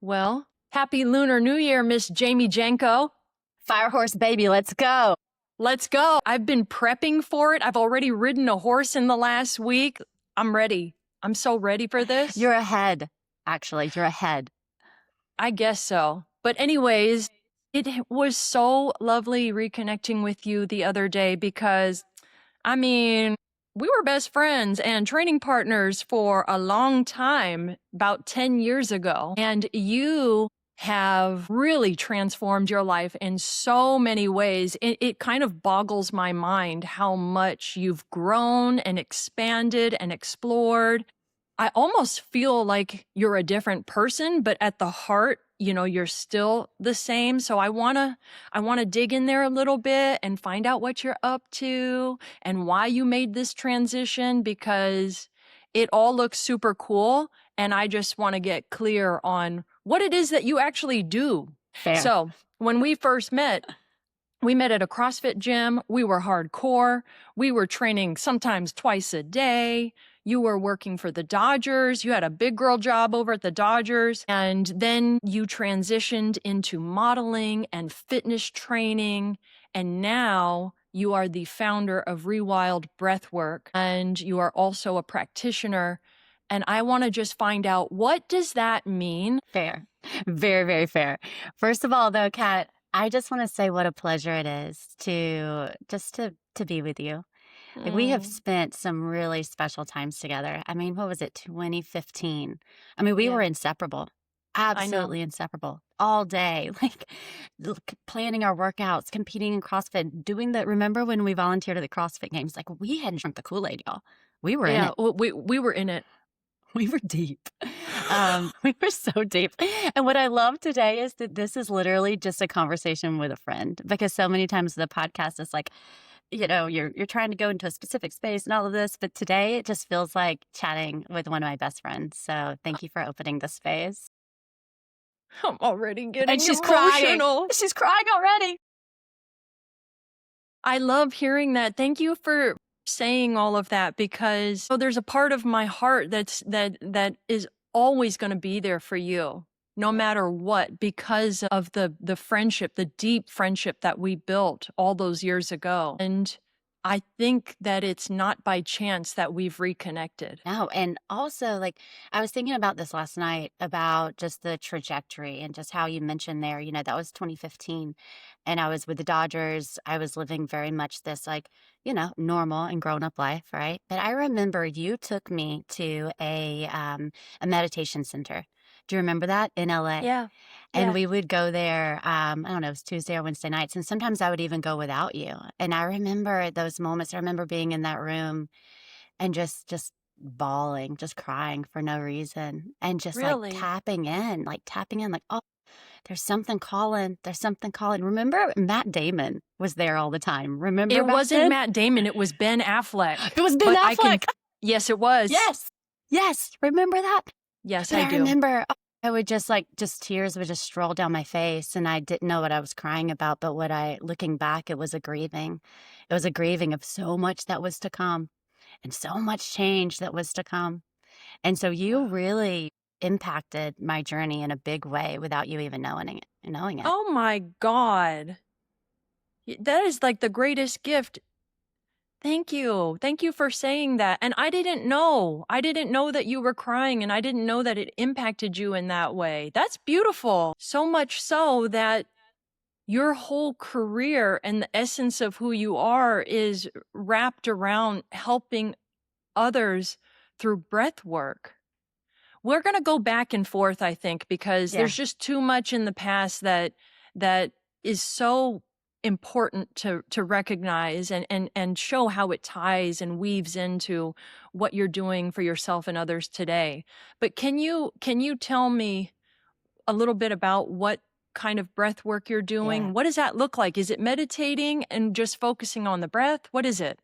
Well, happy Lunar New Year, Miss Jamie Janko. Firehorse baby, let's go. Let's go. I've been prepping for it. I've already ridden a horse in the last week. I'm ready. I'm so ready for this. You're ahead. Actually, you're ahead. I guess so. But anyways, it was so lovely reconnecting with you the other day because, we were best friends and training partners for a long time, about 10 years ago. And you have really transformed your life in so many ways. It kind of boggles my mind how much you've grown and expanded and explored. I almost feel like you're a different person, but at the heart, you're still the same. So I want to dig in there a little bit and find out what you're up to and why you made this transition, because it all looks super cool. And I just want to get clear on what it is that you actually do. Fair. So when we first met, we met at a CrossFit gym. We were hardcore. We were training sometimes twice a day. You were working for the Dodgers. You had a big girl job over at the Dodgers. And then you transitioned into modeling and fitness training. And now you are the founder of ReWild Breathwork. And you are also a practitioner. And I want to just find out, what does that mean? Fair. Very, very fair. First of all, though, Kat, I just want to say what a pleasure it is to be with you. Like, we have spent some really special times together. What was it, 2015? We were inseparable, absolutely inseparable, all day, like planning our workouts, competing in CrossFit, remember when we volunteered at the CrossFit Games? Like, we hadn't drunk the Kool-Aid, y'all. We were in it. We were in it. We were deep. We were so deep. And what I love today is that this is literally just a conversation with a friend, because so many times the podcast is like, you're trying to go into a specific space and all of this, but today it just feels like chatting with one of my best friends. So thank you for opening the space. I'm already getting and she's emotional. Crying. She's crying already. I love hearing that. Thank you for saying all of that, because there's a part of my heart that is always going to be there for you, no matter what, because of the friendship, the deep friendship that we built all those years ago. And I think that it's not by chance that we've reconnected. No, and also, like, I was thinking about this last night, about just the trajectory and just how you mentioned there, that was 2015. And I was with the Dodgers. I was living very much this, like, normal and grown up life, right? But I remember you took me to a meditation center. Do you remember that, in LA? Yeah. And we would go there, I don't know, it was Tuesday or Wednesday nights. And sometimes I would even go without you. And I remember those moments. I remember being in that room and just bawling, just crying for no reason. And just Really? like tapping in, like, oh, there's something calling. There's something calling. Remember, Matt Damon was there all the time. Remember, It wasn't then? Matt Damon. It was Ben Affleck. It was Ben Affleck. Yes, it was. Yes. Remember that? Yes, But I do. remember, I would just tears would just stroll down my face, and I didn't know what I was crying about. But looking back, it was a grieving. It was a grieving of so much that was to come, and so much change that was to come. And so you really impacted my journey in a big way without you even knowing it. Oh my God. That is like the greatest gift. Thank you. Thank you for saying that. And I didn't know. I didn't know that you were crying, and I didn't know that it impacted you in that way. That's beautiful. So much so that your whole career and the essence of who you are is wrapped around helping others through breath work. We're going to go back and forth, I think, because there's just too much in the past that is so important to recognize and show how it ties and weaves into what you're doing for yourself and others today. But can you tell me a little bit about what kind of breath work you're doing? Yeah. What does that look like? Is it meditating and just focusing on the breath? What is it?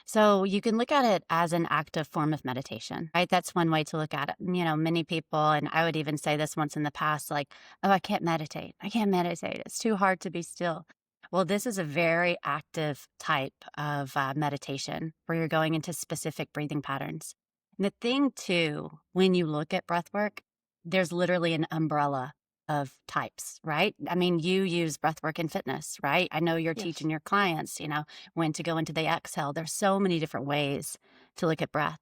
So you can look at it as an active form of meditation, right? That's one way to look at it. Many people, and I would even say this once in the past, like, oh, I can't meditate. It's too hard to be still. Well, this is a very active type of meditation where you're going into specific breathing patterns. And the thing too, when you look at breath work, there's literally an umbrella of types, right? I mean, you use breathwork and fitness, right? I know you're Yes. teaching your clients, when to go into the exhale. There's so many different ways to look at breath.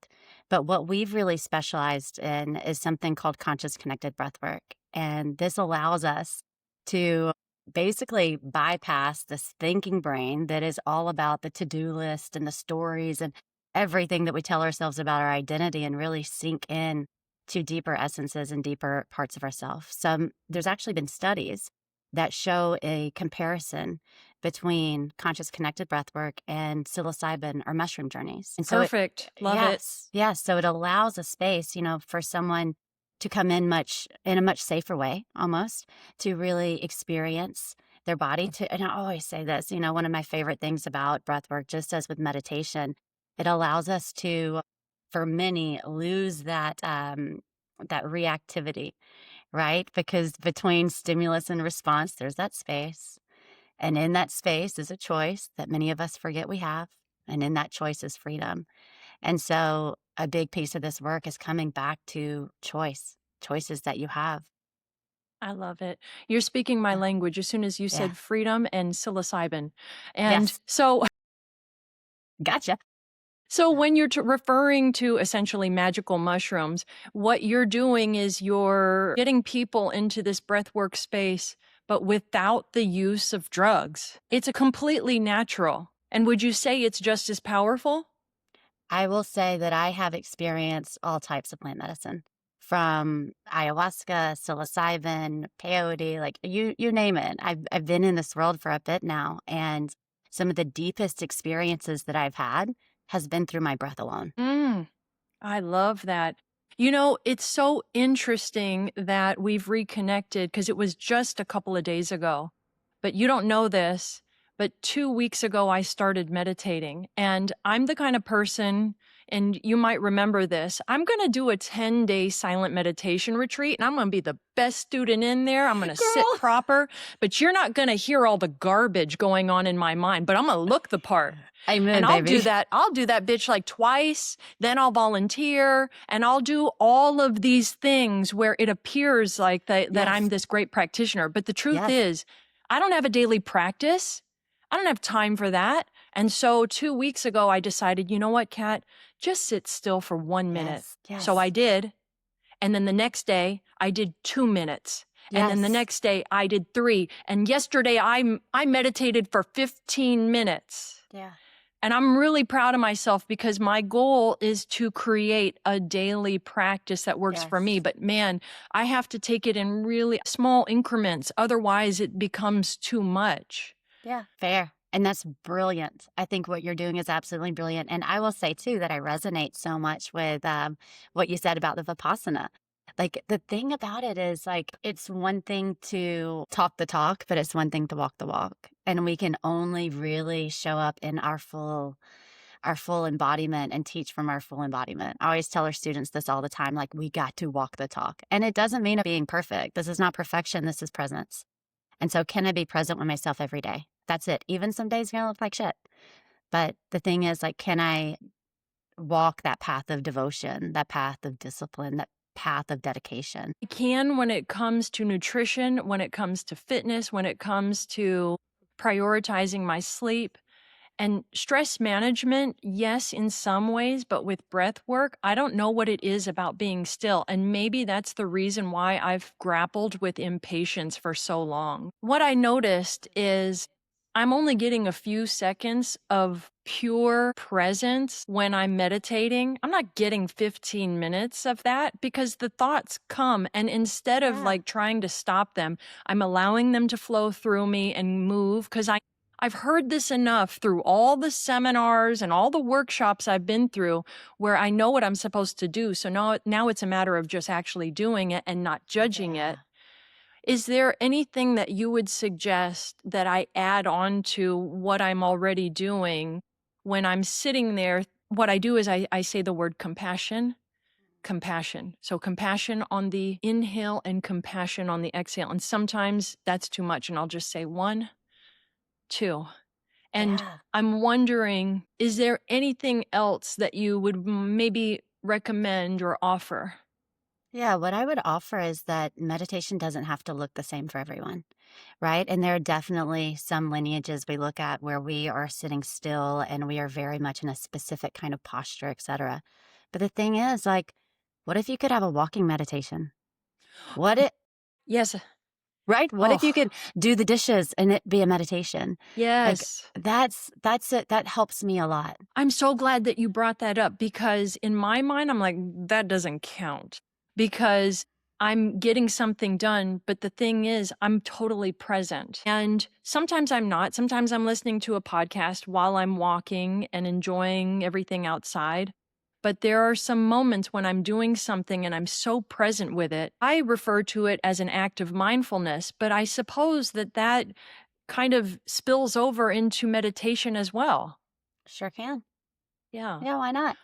But what we've really specialized in is something called conscious connected breathwork. And this allows us to basically bypass this thinking brain that is all about the to-do list and the stories and everything that we tell ourselves about our identity, and really sink in to deeper essences and deeper parts of ourselves. There's actually been studies that show a comparison between conscious connected breathwork and psilocybin or mushroom journeys. And so Perfect. Love it. yes, so it allows a space, for someone to come in a much safer way, almost, to really experience their body. And I always say this, one of my favorite things about breathwork, just as with meditation, it allows us to, for many, lose that reactivity, right? Because between stimulus and response, there's that space. And in that space is a choice that many of us forget we have. And in that choice is freedom. And so a big piece of this work is coming back to choices that you have. I love it. You're speaking my Yeah. language as soon as you Yeah. said freedom and psilocybin. And Yes. so Gotcha. so when you're referring to essentially magical mushrooms, what you're doing is you're getting people into this breathwork space, but without the use of drugs. It's a completely natural. And would you say it's just as powerful? I will say that I have experienced all types of plant medicine, from ayahuasca, psilocybin, peyote, like you name it. I've been in this world for a bit now, and some of the deepest experiences that I've had has been through my breath alone. Mm. I love that. You know, it's so interesting that we've reconnected because it was just a couple of days ago. But you don't know this, but 2 weeks ago, I started meditating. And I'm the kind of person, and you might remember this, I'm going to do a 10-day silent meditation retreat, and I'm going to be the best student in there. I'm going to sit Girl. proper, but you're not going to hear all the garbage going on in my mind, but I'm going to look the part. Amen, And I'll do baby. that. I'll do that bitch like twice. Then I'll volunteer and I'll do all of these things where it appears like that I'm Yes. this great practitioner. But the truth Yes. is, I don't have a daily practice. I don't have time for that. And so 2 weeks ago, I decided, you know what, Kat, just sit still for 1 minute. Yes. So I Yes. did. And then the next day, I did 2 minutes. And then the Yes. next day, I did 3. And yesterday, I meditated for 15 minutes. Yeah. And I'm really proud of myself because my goal is to create a daily practice that works for me. Yes. But man, I have to take it in really small increments. Otherwise, it becomes too much. Yeah. Fair. And that's brilliant. I think what you're doing is absolutely brilliant. And I will say too that I resonate so much with what you said about the Vipassana. Like, the thing about it is, like, it's one thing to talk the talk, but it's one thing to walk the walk. And we can only really show up in our full embodiment and teach from our full embodiment. I always tell our students this all the time, like, we got to walk the talk. And it doesn't mean being perfect. This is not perfection. This is presence. And so, can I be present with myself every day? That's it. Even some days are gonna look like shit. But the thing is, like, can I walk that path of devotion, that path of discipline, that path of dedication? I can when it comes to nutrition, when it comes to fitness, when it comes to prioritizing my sleep. And stress management, yes, in some ways, but with breath work, I don't know what it is about being still. And maybe that's the reason why I've grappled with impatience for so long. What I noticed is I'm only getting a few seconds of pure presence when I'm meditating. I'm not getting 15 minutes of that because the thoughts come. And instead of Yeah. like trying to stop them, I'm allowing them to flow through me and move because I've heard this enough through all the seminars and all the workshops I've been through where I know what I'm supposed to do. So now it's a matter of just actually doing it and not judging it. Yeah. Is there anything that you would suggest that I add on to what I'm already doing when I'm sitting there? What I do is I say the word compassion, compassion. So compassion on the inhale and compassion on the exhale. And sometimes that's too much. And I'll just say 1, 2. And Yeah. I'm wondering, is there anything else that you would maybe recommend or offer? Yeah, what I would offer is that meditation doesn't have to look the same for everyone, right? And there are definitely some lineages we look at where we are sitting still and we are very much in a specific kind of posture, etc. But the thing is, like, what if you could have a walking meditation? What it Yes. right? What if you Oh, could do the dishes and it be a meditation? Like yes. that's it. That helps me a lot. I'm so glad that you brought that up because in my mind, I'm like, that doesn't count because I'm getting something done. But the thing is, I'm totally present. And sometimes I'm not. Sometimes I'm listening to a podcast while I'm walking and enjoying everything outside. But there are some moments when I'm doing something and I'm so present with it. I refer to it as an act of mindfulness, but I suppose that that kind of spills over into meditation as well. Sure can. Yeah. Yeah, why not?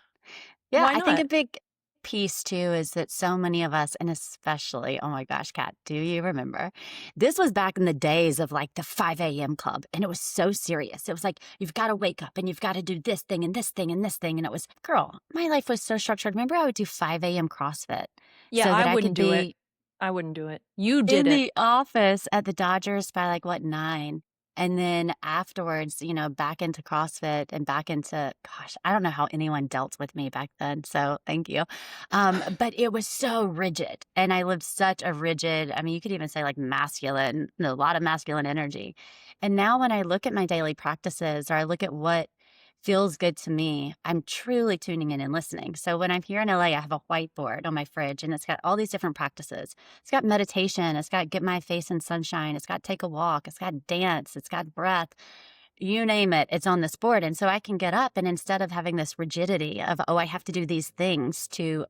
Yeah, Why I think a not? big piece too is that so many of us, and especially, oh my gosh, Kat, do you remember? This was back in the days of like the 5 a.m. club, and it was so serious. It was like, you've got to wake up and you've got to do this thing and this thing and this thing. And it was, girl, my life was so structured. Remember, I would do 5 a.m. CrossFit Yeah, so I that I wouldn't could do it. be I wouldn't do it. You did in it. the office at the Dodgers by like what, 9? And then afterwards, back into CrossFit and back into, gosh, I don't know how anyone dealt with me back then. So thank you. But it was so rigid. And I lived such a rigid, I mean, you could even say like masculine, a lot of masculine energy. And now when I look at my daily practices or I look at what feels good to me, I'm truly tuning in and listening. So when I'm here in LA, I have a whiteboard on my fridge and it's got all these different practices. It's got meditation, it's got get my face in sunshine, it's got take a walk, it's got dance, it's got breath, you name it, it's on this board. And so I can get up and instead of having this rigidity of, oh, I have to do these things to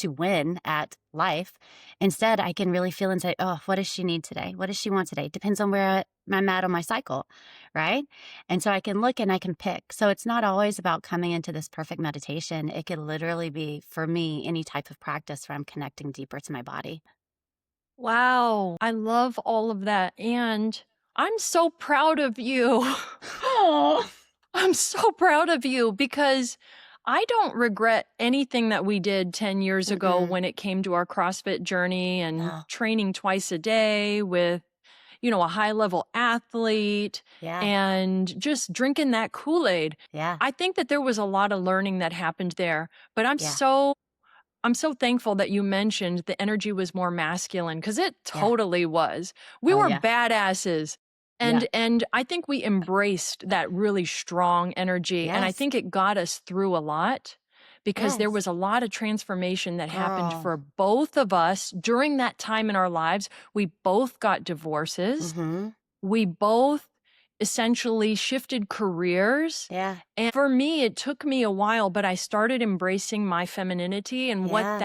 win at life. Instead, I can really feel and say, oh, what does she need today? What does she want today? Depends on where I'm at on my cycle, right? And so I can look and I can pick. So it's not always about coming into this perfect meditation. It could literally be, for me, any type of practice where I'm connecting deeper to my body. Wow. I love all of that. And I'm so proud of you. Oh, I'm so proud of you because I don't regret anything that we did 10 years ago mm-mm. when it came to our CrossFit journey and No. training twice a day with, a high level athlete Yeah. and just drinking that Kool-Aid. Yeah. I think that there was a lot of learning that happened there, but Yeah. I'm so thankful that you mentioned the energy was more masculine because it Yeah. totally was. We Oh, were yeah. badasses. Yeah. And I think we embraced that really strong energy. And I Yes. think it got us through a lot because there Yes. was a lot of transformation that happened Girl. for both of us during that time in our lives. We both got divorces. Mm-hmm. We both essentially shifted careers. Yeah. And for me, it took me a while, but I started embracing my femininity and Yeah.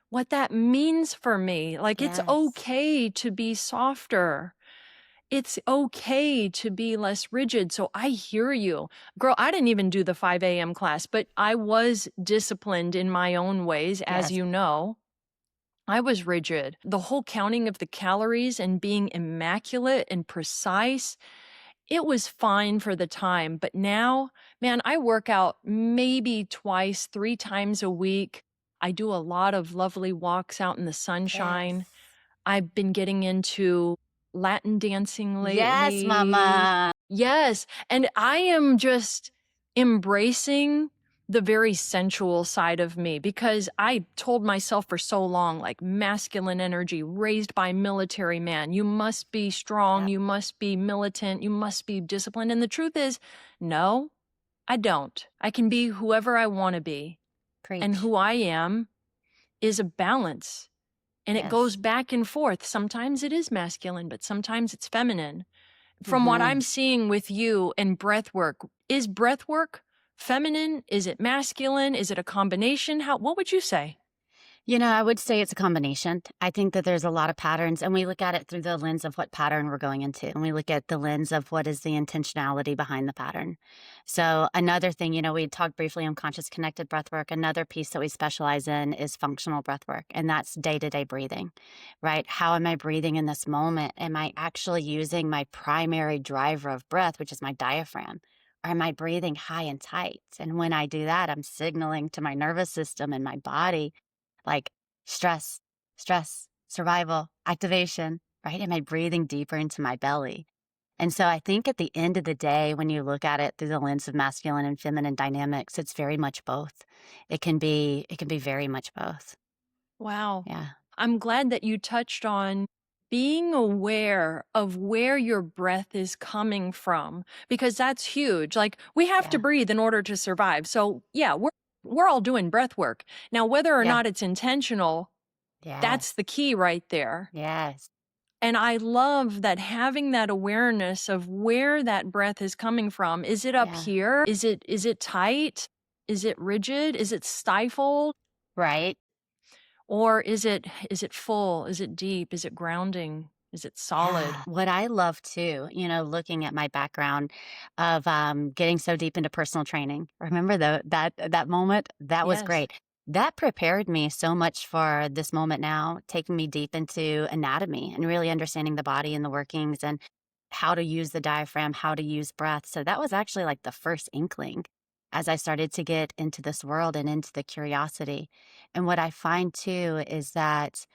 what that means for me. Like, it's Yes. okay to be softer. It's okay to be less rigid. So I hear you. Girl, I didn't even do the 5 a.m. class, but I was disciplined in my own ways, as Yes. you know. I was rigid. The whole counting of the calories and being immaculate and precise, it was fine for the time. But now, man, I work out maybe twice, 3 times a week. I do a lot of lovely walks out in the sunshine. Yes. I've been getting into Latin dancing Yes, lately. mama. Yes, and I am just embracing the very sensual side of me because I told myself for so long, like masculine energy raised by military man. You must be strong, Yep. you must be militant, you must be disciplined. And the truth is, no, I don't. I can be whoever I want to be. And Preach. who I am is a balance. And it goes Yes. back and forth. Sometimes it is masculine, but sometimes it's feminine. From what I'm Mhm. seeing with you and breath work, is breath work feminine? Is it masculine? Is it a combination? What would you say? I would say it's a combination. I think that there's a lot of patterns, and we look at it through the lens of what pattern we're going into, and we look at the lens of what is the intentionality behind the pattern. So, another thing, we talked briefly on conscious connected breath work. Another piece that we specialize in is functional breath work, and that's day to day breathing, right? How am I breathing in this moment? Am I actually using my primary driver of breath, which is my diaphragm? Or am I breathing high and tight? And when I do that, I'm signaling to my nervous system and my body like stress, stress, survival, activation, right? Am I breathing deeper into my belly? And so I think at the end of the day, when you look at it through the lens of masculine and feminine dynamics, it's very much both. It can be very much both. Wow. Yeah. I'm glad that you touched on being aware of where your breath is coming from because that's huge. Like we have to Yeah. breathe in order to survive. So, yeah, we're all doing breath work. Now, whether or Yeah. not it's intentional, that's Yes. the key right there. Yes. And I love that having that awareness of where that breath is coming from. Is it up Yeah. here? Is it tight? Is it rigid? Is it stifled? Right. Or is it full? Is it deep? Is it grounding? Is it solid? Yeah. What I love too, looking at my background of getting so deep into personal training. Remember that moment? That was Yes. great. That prepared me so much for this moment now, taking me deep into anatomy and really understanding the body and the workings and how to use the diaphragm, how to use breath. So that was actually like the first inkling as I started to get into this world and into the curiosity. And what I find too is that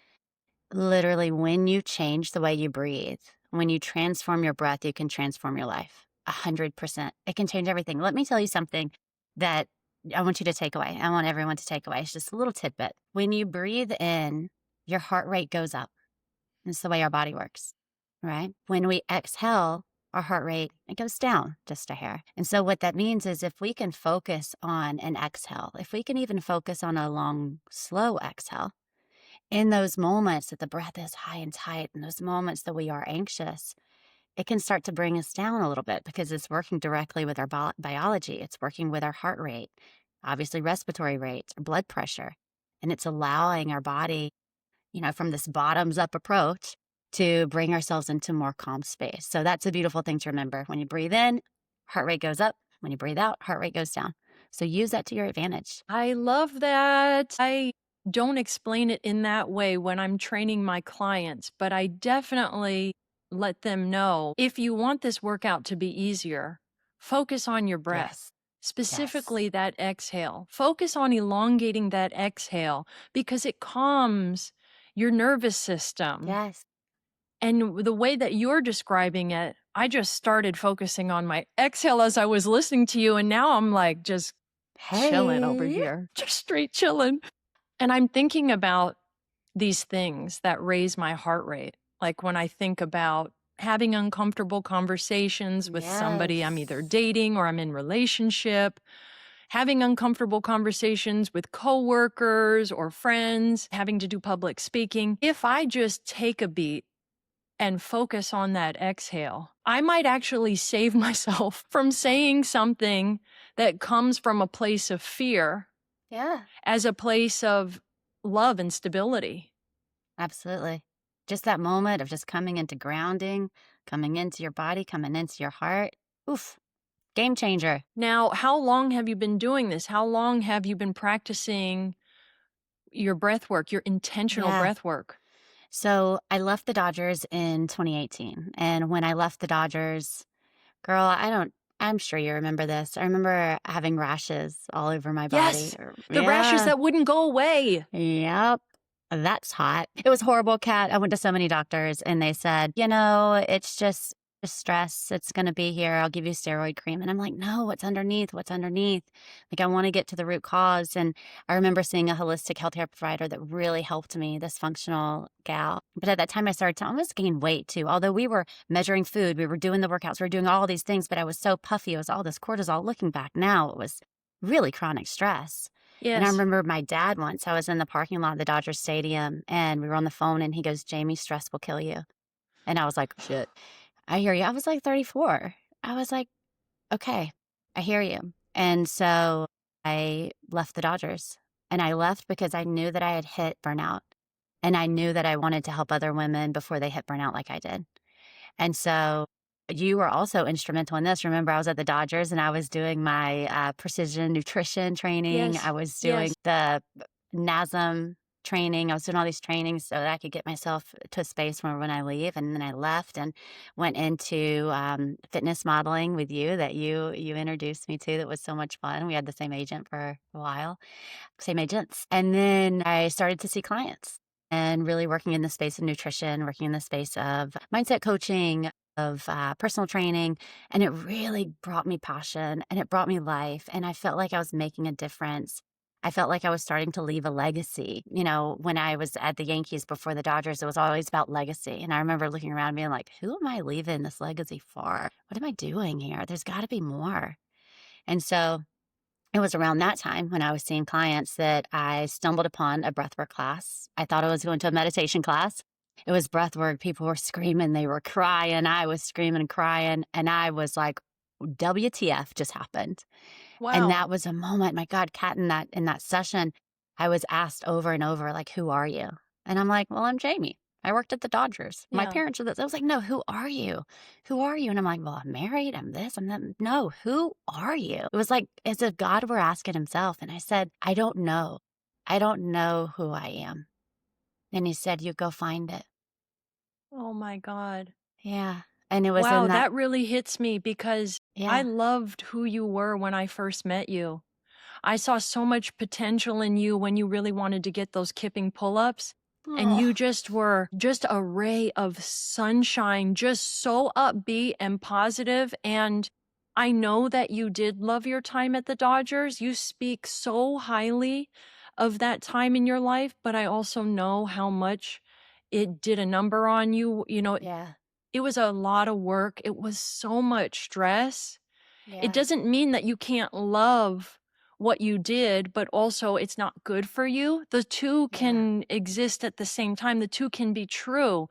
literally, when you change the way you breathe, when you transform your breath, you can transform your life 100%. It can change everything. Let me tell you something that I want you to take away. I want everyone to take away. It's just a little tidbit. When you breathe in, your heart rate goes up. It's the way our body works, right? When we exhale, our heart rate, it goes down just a hair. And so what that means is if we can focus on an exhale, if we can even focus on a long, slow exhale, in those moments that the breath is high and tight, in those moments that we are anxious, it can start to bring us down a little bit because it's working directly with our biology. It's working with our heart rate, obviously respiratory rate, our blood pressure, and it's allowing our body, from this bottoms up approach to bring ourselves into more calm space. So that's a beautiful thing to remember. When you breathe in, heart rate goes up. When you breathe out, heart rate goes down. So use that to your advantage. I love that. I don't explain it in that way when I'm training my clients, but I definitely let them know if you want this workout to be easier, focus on your breath, Yes. Yes. specifically that exhale. Focus on elongating that exhale because it calms your nervous system. Yes. And the way that you're describing it, I just started focusing on my exhale as I was listening to you. And now I'm like just chilling over Hey. here, just straight chilling. And I'm thinking about these things that raise my heart rate. Like when I think about having uncomfortable conversations with somebody I'm either Yes. dating or I'm in relationship, having uncomfortable conversations with coworkers or friends, having to do public speaking. If I just take a beat and focus on that exhale, I might actually save myself from saying something that comes from a place of fear Yeah, as a place of love and stability. absolutely. Just that moment of just coming into grounding, coming into your body, coming into your heart. Oof, game changer. Now, how long have you been doing this? How long have you been practicing your breath work, your intentional Yeah. breath work? So I left the Dodgers in 2018. And when I left the Dodgers, girl, I'm sure you remember this. I remember having rashes all over my body. Yes, the rashes Yeah. that wouldn't go away. Yep. That's hot. It was horrible, Kat. I went to so many doctors and they said, it's just stress. It's going to be here. I'll give you steroid cream. And I'm like, no, what's underneath? What's underneath? Like, I want to get to the root cause. And I remember seeing a holistic healthcare provider that really helped me, this functional gal. But at that time, I started to almost gain weight too. Although we were measuring food, we were doing the workouts, we were doing all these things, but I was so puffy. It was all this cortisol. Looking back now, it was really chronic stress. And I Yes. remember my dad once, I was in the parking lot of the Dodger Stadium and we were on the phone and he goes, Jamie, stress will kill you. And I was like, shit, I hear you. I was like 34. I was like, okay, I hear you. And so I left the Dodgers and I left because I knew that I had hit burnout and I knew that I wanted to help other women before they hit burnout like I did. And so you were also instrumental in this. Remember, I was at the Dodgers and I was doing my precision nutrition training. I Yes. was doing Yes. the NASM training. I was doing all these trainings so that I could get myself to a space where when I leave. And then I left and went into fitness modeling with you that you introduced me to. That was so much fun. We had the same agent for a while, same agents. And then I started to see clients and really working in the space of nutrition, working in the space of mindset coaching, of personal training. And it really brought me passion and it brought me life. And I felt like I was making a difference. I felt like I was starting to leave a legacy. You know, when I was at the Yankees before the Dodgers, it was always about legacy. And I remember looking around and being like, who am I leaving this legacy for? What am I doing here? There's got to be more. And so it was around that time when I was seeing clients that I stumbled upon a breathwork class. I thought I was going to a meditation class. It was breathwork. People were screaming, they were crying. I was screaming and crying. And I was like, WTF just happened. And Wow. that was a moment, my God, Kat, in that session, I was asked over and over, like, who are you? And I'm like, well, I'm Jamie. I worked at the Dodgers. My Yeah. parents were this. I was like, no, who are you? Who are you? And I'm like, well, I'm married. I'm this. I'm that. No, who are you? It was like as if God were asking himself. And I said, I don't know. I don't know who I am. And he said, you go find it. Oh my God. Yeah. And it was in Wow, that. that really hits me because I Yeah. loved who you were when I first met you. I saw so much potential in you when you really wanted to get those kipping pull-ups, and you Oh, just were just a ray of sunshine, just so upbeat and positive, and I know that you did love your time at the Dodgers. You speak so highly of that time in your life, but I also know how much it did a number on you. You know, yeah. it was a lot of work. It was so much stress. It Yeah. doesn't mean that you can't love what you did, but also it's not good for you. The two Yeah. can exist at the same time. The two can be true.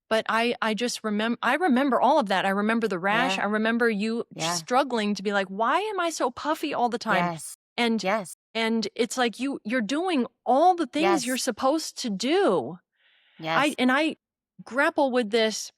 But I just remember all of that. I remember the rash. Yeah. I remember you Yeah. struggling to be like, why am I so puffy all the time? Yes. And Yes. and it's like you're doing all the things you're Yes. supposed to do. Yes. I grapple with this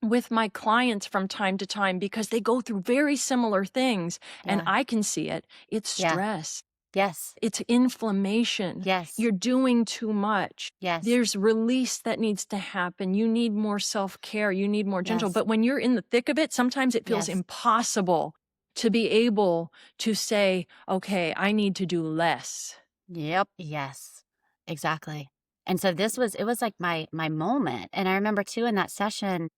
with my clients from time to time because they go through very similar things and Yeah. I can see it. It's Yeah. stress. Yes. It's inflammation. Yes. You're doing too much. Yes. There's release that needs to happen. You need more self-care. You need more gentle. Yes. But when you're in the thick of it, sometimes it feels Yes. impossible to be able to say, okay, I need to do less. Yep. Yes. Exactly. And so it was like my moment. And I remember too in that session,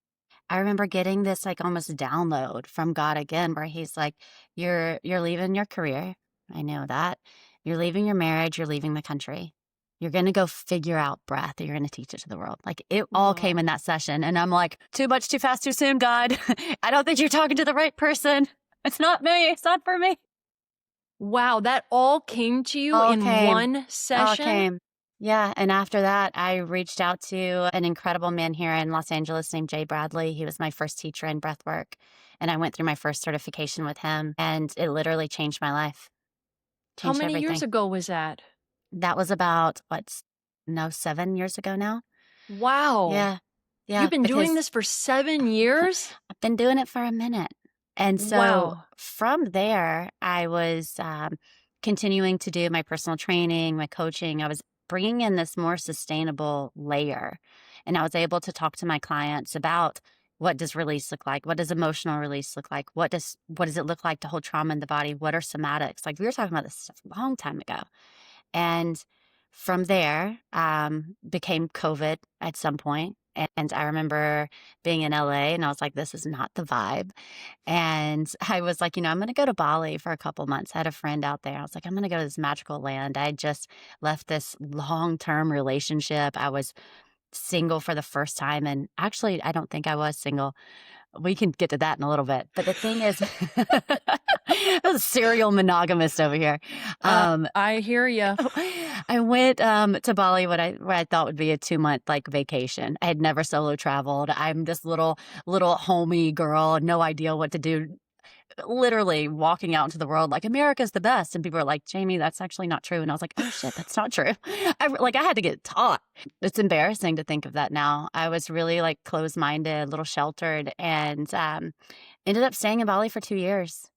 I remember getting this like almost download from God again, where he's like, you're leaving your career. I know that. You're leaving your marriage, you're leaving the country. You're gonna go figure out breath. You're gonna teach it to the world. Like it all came in Whoa. that session. And I'm like, too much, too fast, too soon, God. I don't think you're talking to the right person. It's not me. It's not for me. Wow, that all came to you All in came. one All session? came. Yeah, and after that, I reached out to an incredible man here in Los Angeles named Jay Bradley. He was my first teacher in breathwork, and I went through my first certification with him, and it literally changed my life, How changed many years everything. ago was that? That was about, no, 7 years ago now? Wow. Yeah. Yeah, You've been doing because this for 7 years? I've been doing it for a minute. And so Wow. from there, I was continuing to do my personal training, my coaching. I was bringing in this more sustainable layer. And I was able to talk to my clients about what does release look like? What does emotional release look like? What does it look like to hold trauma in the body? What are somatics? Like we were talking about this stuff a long time ago. And from there, became COVID at some point. And I remember being in LA and I was like, this is not the vibe. And I was like, I'm going to go to Bali for a couple months. I had a friend out there. I was like, I'm going to go to this magical land. I had just left this long-term relationship. I was single for the first time. And actually, I don't think I was single. We can get to that in a little bit. But the thing is, I was a serial monogamist over here. Um, I hear you. I went to Bali what I thought would be a 2-month like vacation. I had never solo traveled. I'm this little homey girl, no idea what to do. Literally walking out into the world like America's the best, and people are like, Jamie, that's actually not true. And I was like, oh shit, that's not true. I had to get taught. It's embarrassing to think of that now. I was really like closed minded, a little sheltered, and ended up staying in Bali for 2 years.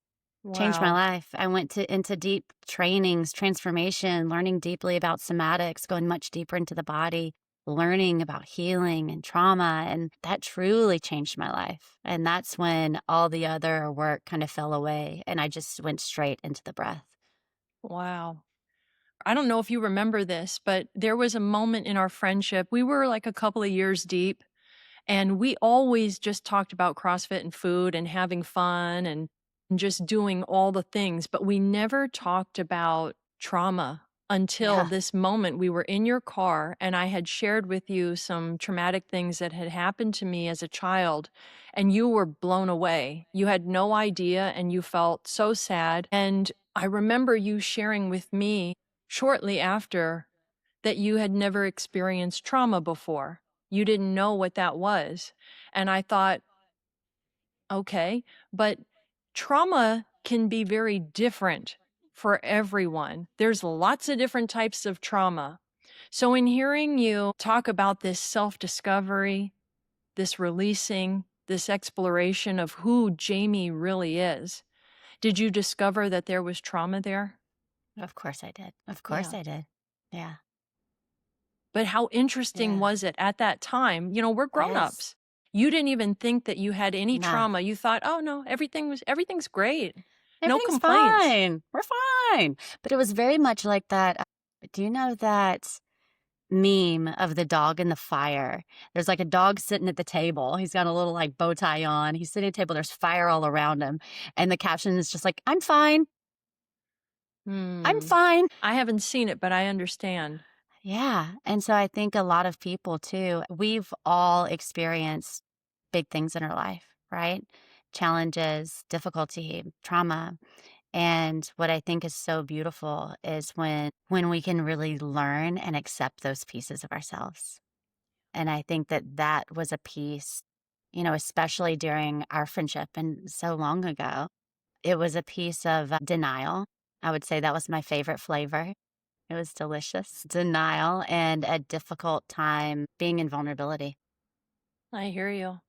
Changed my Wow. life. I went to into deep trainings, transformation, learning deeply about somatics, going much deeper into the body, learning about healing and trauma, and that truly changed my life. And that's when all the other work kind of fell away, and I just went straight into the breath. Wow. I don't know if you remember this, but there was a moment in our friendship. We were like a couple of years deep, and we always just talked about CrossFit and food and having fun and just doing all the things, but we never talked about trauma until Yeah, this moment. We were in your car, and I had shared with you some traumatic things that had happened to me as a child, and you were blown away. You had no idea, and you felt so sad. And I remember you sharing with me shortly after that you had never experienced trauma before. You didn't know what that was. And I thought, okay, but trauma can be very different for everyone. There's lots of different types of trauma. So, in hearing you talk about this self discovery, this releasing, this exploration of who Jamie really is, did you discover that there was trauma there? of course I did. Of course Yeah. I did. Yeah, But how interesting yeah. was it at that time? You know, we're Yes. grown-ups. You didn't even think that you had any No. trauma. You thought, "Oh, no, everything's great. No Everything's complaints." fine. We're fine. But it was very much like that. Do you know that meme of the dog in the fire? There's like a dog sitting at the table. He's got a little like bow tie on. He's sitting at the table. There's fire all around him. And the caption is just like, I'm fine. I'm Hmm. fine. I haven't seen it, but I understand. Yeah. And so I think a lot of people too, we've all experienced big things in our life, right? Challenges, difficulty, trauma. And what I think is so beautiful is when we can really learn and accept those pieces of ourselves. And I think that that was a piece, especially during our friendship and so long ago. It was a piece of denial. I would say that was my favorite flavor. It was delicious. Denial and a difficult time being in vulnerability. I hear you.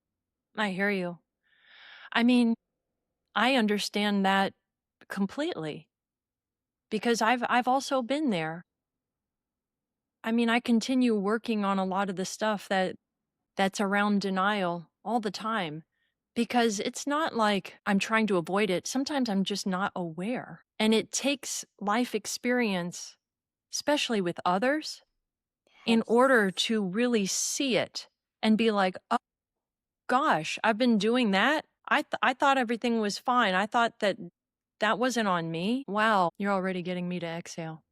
I hear you. I mean, I understand that completely because I've also been there. I mean, I continue working on a lot of the stuff that's around denial all the time because it's not like I'm trying to avoid it. Sometimes I'm just not aware. And it takes life experience, especially with others, in Yes. order to really see it and be like, oh gosh, I've been doing that. I thought everything was fine. I thought that that wasn't on me. Wow, you're already getting me to exhale.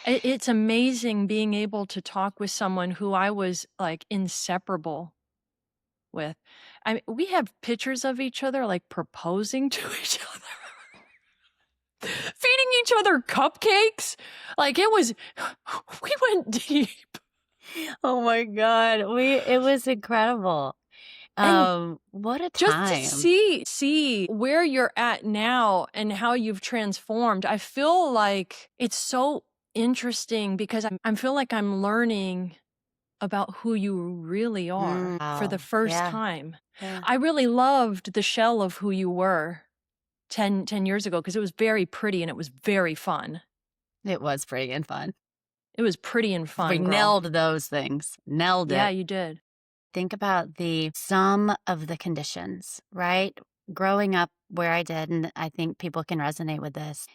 It's amazing being able to talk with someone who I was like inseparable with. I mean, we have pictures of each other, like, proposing to each other, feeding each other cupcakes. Like, it was we went deep. Oh my God. It was incredible. And What a just to time. see where you're at now and how you've transformed, I feel like it's so interesting because I feel like I'm learning about who you really are for the Wow. first Yeah. time. Yeah. I really loved the shell of who you were ten years ago because it was very pretty and it was very fun. It was pretty and fun. It was pretty and We fun, girl. nailed those things. Nailed Yeah, it. you did. Think about the sum of the conditions, right? Growing up where I did, and I think people can resonate with this.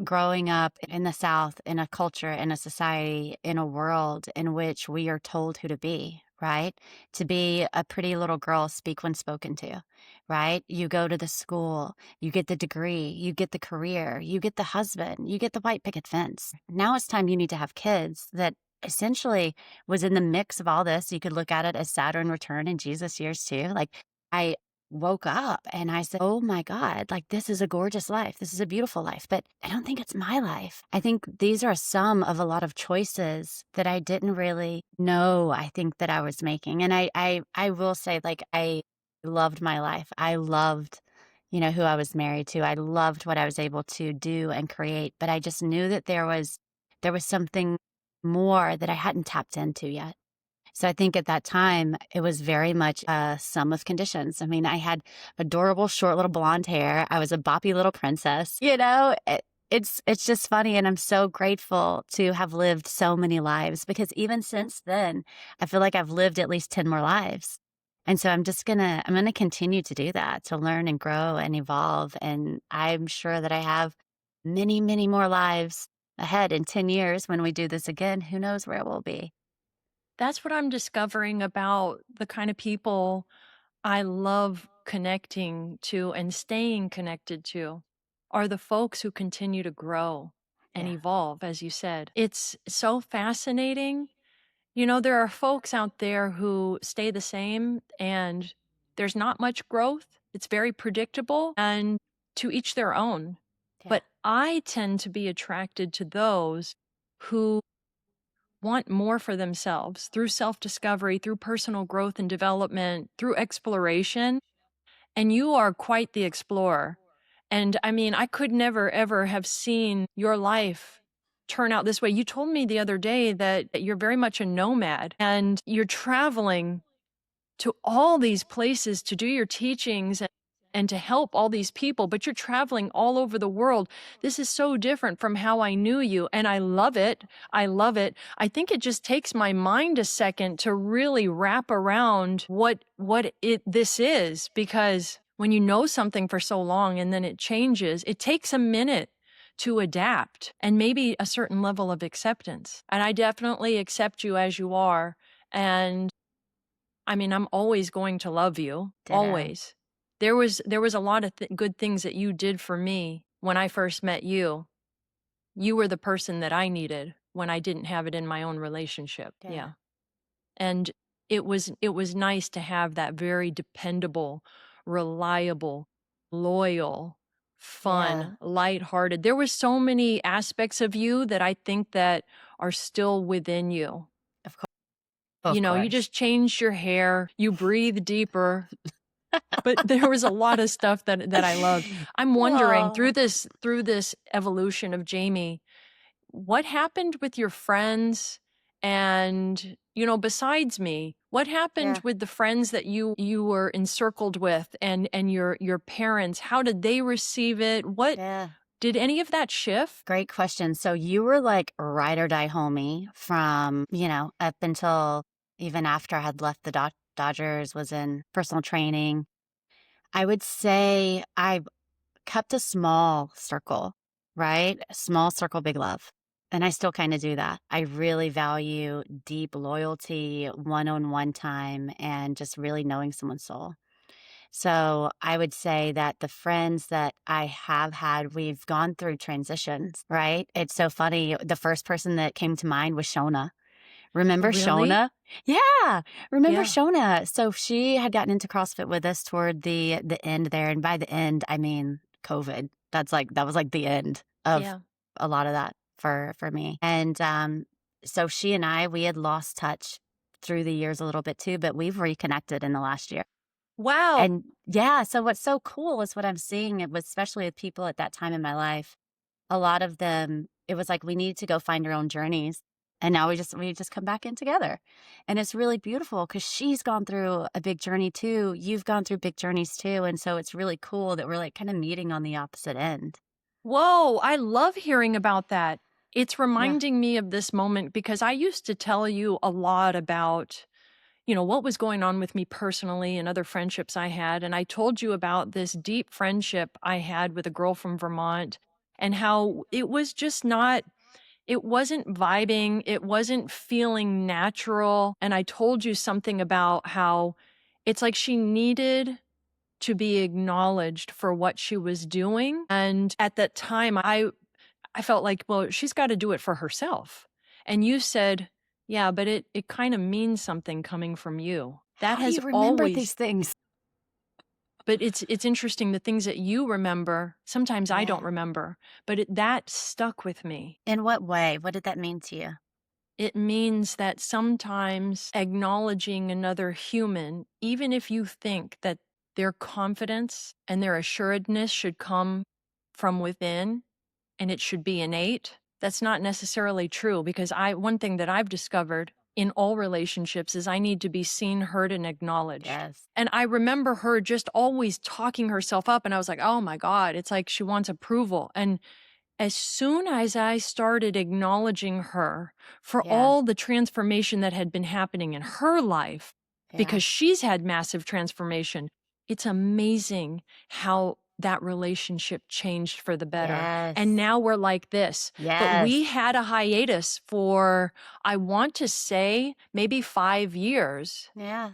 Growing up in the South, in a culture, in a society, in a world in which we are told who to be, right? To be a pretty little girl, speak when spoken to, right? You go to the school, you get the degree, you get the career, you get the husband, you get the white picket fence. Now it's time you need to have kids that essentially was in the mix of all this. You could look at it as Saturn return in Jesus years too. Like I woke up and I said, oh my God, like this is a gorgeous life. This is a beautiful life, but I don't think it's my life. I think these are some of a lot of choices that I didn't really know I think that I was making. And I will say, like, I loved my life. I loved, who I was married to. I loved what I was able to do and create, but I just knew that there was something more that I hadn't tapped into yet. So I think at that time, it was very much a sum of conditions. I mean, I had adorable short little blonde hair. I was a boppy little princess. It's just funny, and I'm so grateful to have lived so many lives because even since then, I feel like I've lived at least 10 more lives. And so I'm gonna continue to do that, to learn and grow and evolve. And I'm sure that I have many, many more lives ahead in 10 years when we do this again. Who knows where it will be? That's what I'm discovering about the kind of people I love connecting to and staying connected to are the folks who continue to grow and Yeah. evolve, as you said. It's so fascinating. You know, there are folks out there who stay the same and there's not much growth. It's very predictable and to each their own. Yeah. But I tend to be attracted to those who want more for themselves through self discovery, through personal growth and development, through exploration. And you are quite the explorer. And I mean, I could never, ever have seen your life turn out this way. You told me the other day that you're very much a nomad and you're traveling to all these places to do your teachings and to help all these people, but you're traveling all over the world. This is so different from how I knew you, and I love it. I love it. I think it just takes my mind a second to really wrap around what this is, because when you know something for so long and then it changes, it takes a minute to adapt and maybe a certain level of acceptance. And I definitely accept you as you are. And I mean, I'm always going to love you, Ditto. always. There was a lot of good things that you did for me when I first met you. You were the person that I needed when I didn't have it in my own relationship. Yeah. Yeah. And it was nice to have that very dependable, reliable, loyal, Yeah. fun, lighthearted. There were so many aspects of you that I think that are still within you. Of course. You Of know, you course. just changed your hair, you breathe deeper, but there was a lot of stuff that I loved. I'm wondering Oh, through this evolution of Jamie, what happened with your friends and, you know, besides me, what happened yeah. with the friends that you were encircled with and your parents? How did they receive it? What Yeah. did any of that shift? Great question. So you were like ride or die homie from, up until even after I had left the Dodgers, was in personal training. I would say I kept a small circle, right? A small circle, big love. And I still kind of do that. I really value deep loyalty, one on one time, and just really knowing someone's soul. So I would say that the friends that I have had, we've gone through transitions, right? It's so funny. The first person that came to mind was Shona. Remember Really? Shona? Yeah, remember Yeah. Shona. So she had gotten into CrossFit with us toward the end there, and by the end, I mean COVID. That was like the end of Yeah. a lot of that for me. And so she and we had lost touch through the years a little bit too, but we've reconnected in the last year. Wow. And yeah, so what's so cool is what I'm seeing, it was especially with people at that time in my life. A lot of them, it was like we needed to go find our own journeys. And now we just come back in together. And it's really beautiful because she's gone through a big journey too. You've gone through big journeys too. And so it's really cool that we're like kind of meeting on the opposite end. Whoa, I love hearing about that. It's Yeah. reminding me of this moment because I used to tell you a lot about, you know, what was going on with me personally and other friendships I had. And I told you about this deep friendship I had with a girl from Vermont and how it was just not, it wasn't vibing, it wasn't feeling natural. And I told you something about how it's like she needed to be acknowledged for what she was doing. And at that time, I felt like, well, she's got to do it for herself. And you said, yeah, but it kind of means something coming from you. That How do has you remember always, these things? but it's interesting the things that you remember, sometimes I don't Yeah. remember, but that stuck with me. In what way? What did that mean to you? It means that sometimes acknowledging another human, even if you think that their confidence and their assuredness should come from within and it should be innate, that's not necessarily true because one thing that I've discovered in all relationships is I need to be seen, heard, and acknowledged. Yes. And I remember her just always talking herself up, and I was like, oh my God, it's like she wants approval. And as soon as I started acknowledging her for Yeah. all the transformation that had been happening in her life, Yeah. because she's had massive transformation, it's amazing how that relationship changed for the better. And Yes. now we're like this. But we Yes. had a hiatus for, I want to say, maybe 5 years. Yeah.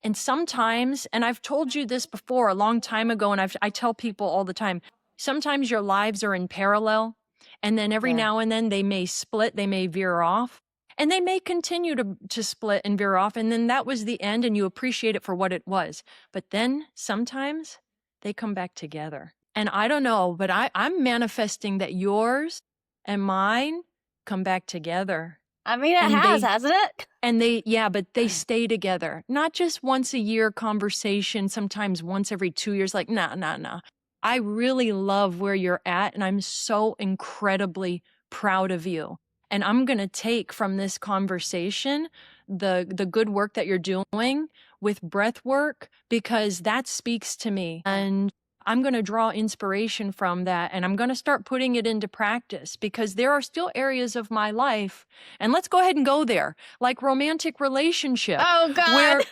And sometimes, and I've told you this before a long time ago, and I tell people all the time, sometimes your lives are in parallel, and then every Yeah. now and then they may split, they may veer off, and they may continue to split and veer off, and then that was the end, and you appreciate it for what it was. But then sometimes they come back together. And I don't know, but I'm manifesting that yours and mine come back together. I mean, it And has, hasn't it? and but they stay together. Not just once a year conversation, sometimes once every 2 years, like, nah, nah, nah. I really love where you're at, and I'm so incredibly proud of you. And I'm going to take from this conversation the good work that you're doing with breath work, because that speaks to me. Yeah. And I'm going to draw inspiration from that, and I'm going to start putting it into practice, because there are still areas of my life, and let's go ahead and go there, like romantic relationship, Oh, God. where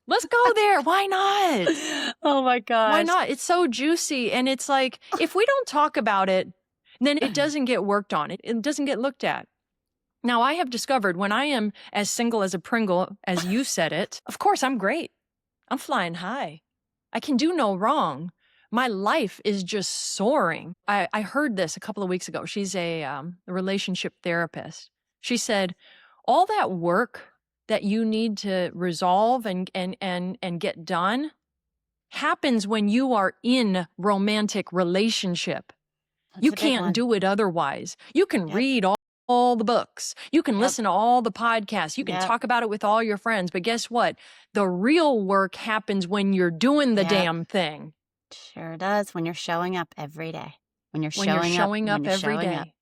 let's go there. Why not? Oh, my gosh. Why not? It's so juicy. And it's like, if we don't talk about it, then it doesn't get worked on. It doesn't get looked at. Now, I have discovered when I am as single as a Pringle, as you said it, of course, I'm great. I'm flying high. I can do no wrong. My life is just soaring. I heard this a couple of weeks ago. She's a relationship therapist. She said, all that work that you need to resolve and get done happens when you are in romantic relationship. That's You a big can't one. do it otherwise. You can Yep. read all the books. You can Yep. listen to all the podcasts. You can Yep. talk about it with all your friends. But guess what? The real work happens when you're doing the Yep. damn thing. Sure does. When you're showing up every day. When you're When you're showing up. showing When up you're every showing up. day.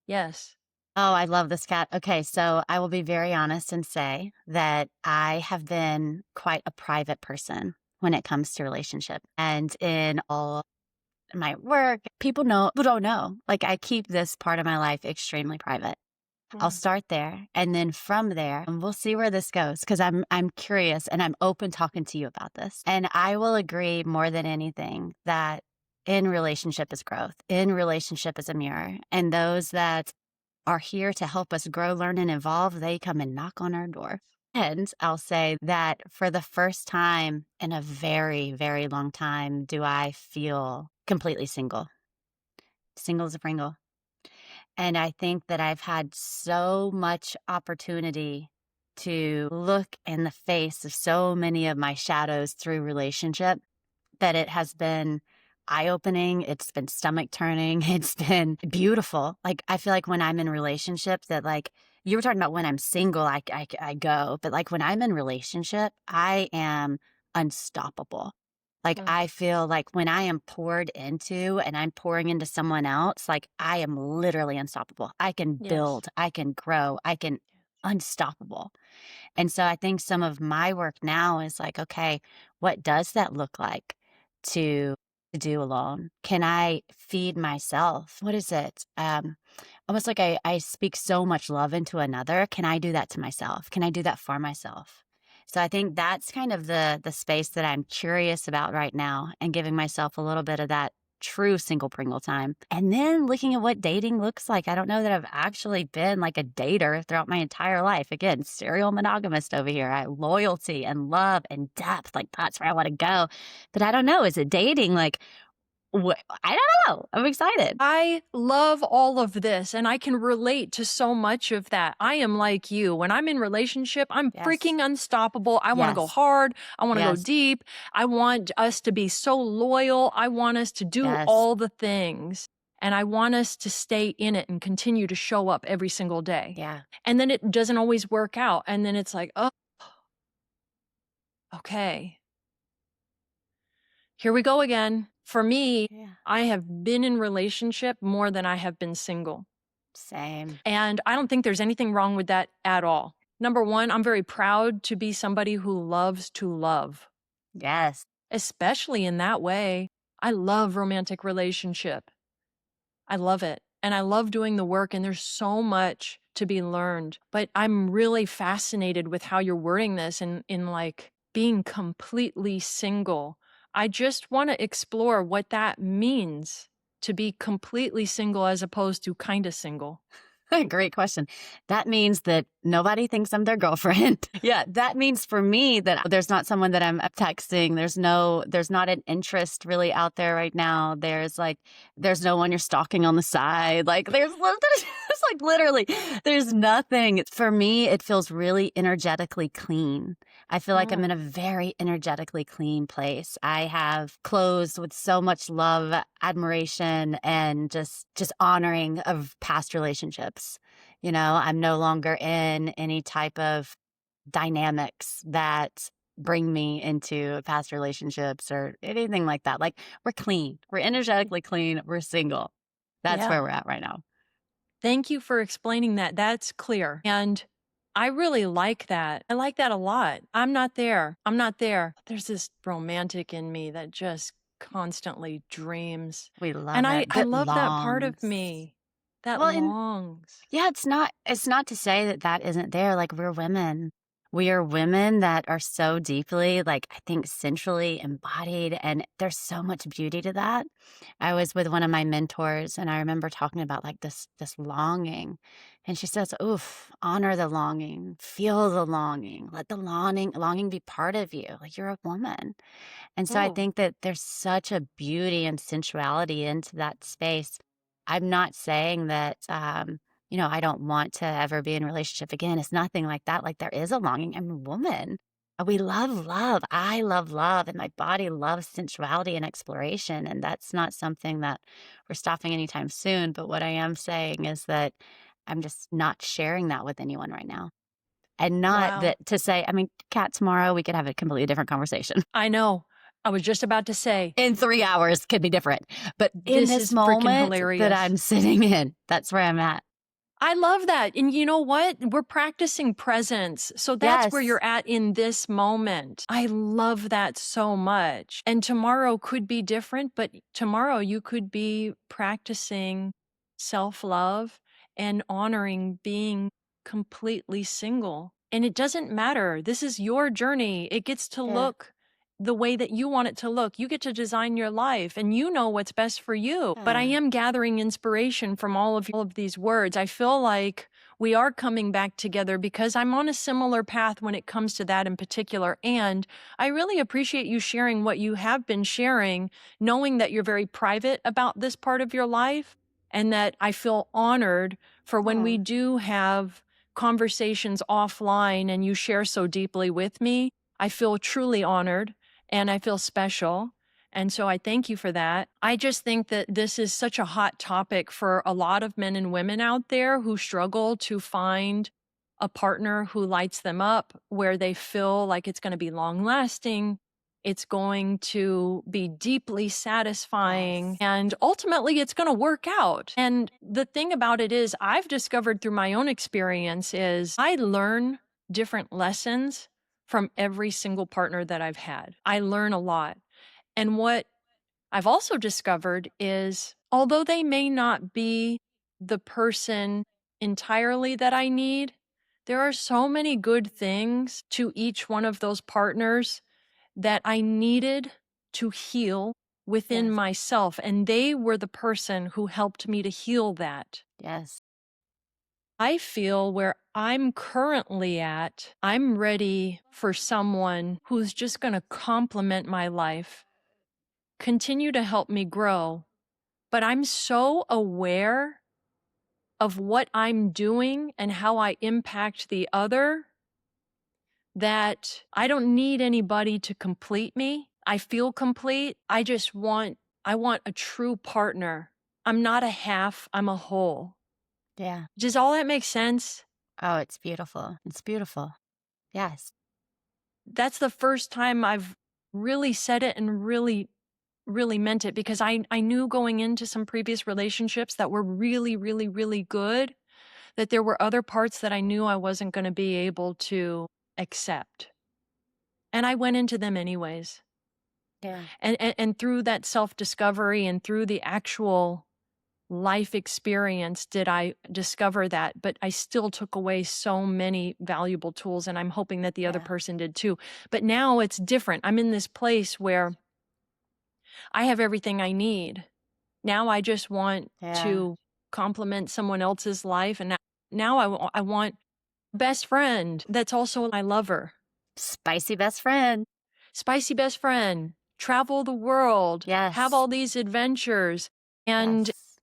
Yes. Oh, I love this, Kat. Okay, so I will be very honest and say that I have been quite a private person when it comes to relationship. And in all my work, people don't know. Like, I keep this part of my life extremely private. I'll start there, and then from there, we'll see where this goes, because I'm curious and I'm open talking to you about this. And I will agree more than anything that in relationship is growth. In relationship is a mirror. And those that are here to help us grow, learn, and evolve, they come and knock on our door. And I'll say that for the first time in a very, very long time, do I feel completely single. Single as a Pringle. And I think that I've had so much opportunity to look in the face of so many of my shadows through relationship that it has been eye-opening. It's been stomach turning. It's been beautiful. Like, I feel like when I'm in relationship that, like, you were talking about when I'm single, I go, but like when I'm in relationship, I am unstoppable. Like, I feel like when I am poured into and I'm pouring into someone else, like, I am literally unstoppable. I can Yes. build, I can grow, I can unstoppable. And so I think some of my work now is like, okay, what does that look like to do alone? Can I feed myself? What is it? Almost like I speak so much love into another. Can I do that to myself? Can I do that for myself? So I think that's kind of the space that I'm curious about right now, and giving myself a little bit of that true single Pringle time. And then looking at what dating looks like. I don't know that I've actually been like a dater throughout my entire life. Again, serial monogamist over here. Loyalty and love and depth, like, that's where I want to go. But I don't know. Is it dating? Like, I don't know. I'm excited. I love all of this, and I can relate to so much of that. I am like you. When I'm in relationship, I'm Yes. freaking unstoppable. I want to go Yes. hard. I want to go Yes. deep. I want us to be so loyal. I want us to do Yes. all the things. And I want us to stay in it and continue to show up every single day. Yeah. And then it doesn't always work out. And then it's like, oh, okay. Here we go again. For me, Yeah. I have been in relationship more than I have been single. Same. And I don't think there's anything wrong with that at all. Number one, I'm very proud to be somebody who loves to love, Yes. especially in that way. I love romantic relationship. I love it. And I love doing the work, and there's so much to be learned. But I'm really fascinated with how you're wording this in like being completely single. I just want to explore what that means to be completely single as opposed to kind of single. Great question. That means that nobody thinks I'm their girlfriend. Yeah, that means for me that there's not someone that I'm texting. There's not an interest really out there right now. There's no one you're stalking on the side. Like there's like literally there's nothing. For me, it feels really energetically clean. I feel like I'm in Mm. a very energetically clean place. I have closed with so much love, admiration, and just honoring of past relationships. I'm no longer in any type of dynamics that bring me into past relationships or anything like that. Like we're clean. We're energetically clean. We're single. That's Yeah. where we're at right now. Thank you for explaining that. That's clear. And I really like that. I like that a lot. I'm not there. I'm not there. There's this romantic in me that just constantly dreams. We And love I, it. I That love that part of longs. me that Well, and longs. yeah, it's not to say that that isn't there. Like we're women. We are women that are so deeply, like, I think centrally embodied, and there's so much beauty to that. I was with one of my mentors and I remember talking about like this longing. And she says, "Oof, honor the longing, feel the longing, let the longing be part of you. Like you're a woman." And so I Oh, think that there's such a beauty and sensuality into that space. I'm not saying that, I don't want to ever be in a relationship again. It's nothing like that. Like there is a longing. I'm a woman. We love love. I love love, and my body loves sensuality and exploration. And that's not something that we're stopping anytime soon. But what I am saying is that I'm just not sharing that with anyone right now. And not wow. that to say, I mean, Kat, tomorrow we could have a completely different conversation. I know. I was just about to say, In 3 hours could be different. But in this this is freaking moment that hilarious. I'm sitting in, that's where I'm at. I love that. And you know what? We're practicing presence. So that's where Yes. you're at in this moment. I love that so much. And tomorrow could be different, but tomorrow you could be practicing self love and honoring being completely single. And it doesn't matter. This is your journey. It gets to Yeah. look the way that you want it to look. You get to design your life and you know what's best for you. But I Yeah. am gathering inspiration from all of these words. I feel like we are coming back together because I'm on a similar path when it comes to that in particular. And I really appreciate you sharing what you have been sharing, knowing that you're very private about this part of your life and that I feel honored for when we Oh, do have conversations offline and you share so deeply with me. I feel truly honored and I feel special. And so I thank you for that. I just think that this is such a hot topic for a lot of men and women out there who struggle to find a partner who lights them up, where they feel like it's going to be long lasting. It's going to be deeply satisfying yes. and ultimately it's going to work out. And the thing about it is, I've discovered through my own experience is I learn different lessons from every single partner that I've had. I learn a lot. And what I've also discovered is although they may not be the person entirely that I need, there are so many good things to each one of those partners that I needed to heal within Yes. myself. And they were the person who helped me to heal that. Yes. I feel where I'm currently at, I'm ready for someone who's just going to complement my life, continue to help me grow. But I'm so aware of what I'm doing and how I impact the other that I don't need anybody to complete me. I feel complete. I want a true partner. I'm not a half, I'm a whole. Yeah. Does all that make sense? Oh, it's beautiful. It's beautiful. Yes. That's the first time I've really said it and really meant it because I knew going into some previous relationships that were really, really, really good that there were other parts that I knew I wasn't gonna be able to accept, and I went into them anyways. Yeah. And through that self-discovery and through the actual life experience did I discover that, but I still took away so many valuable tools, and I'm hoping that the other Yeah. person did too. But now it's different. I'm in this place where I have everything I need. Now I just want Yeah. to complement someone else's life, and now I want a best friend that's also my lover. Spicy best friend. Spicy best friend, travel the world, have Yes. all these adventures, and Yes.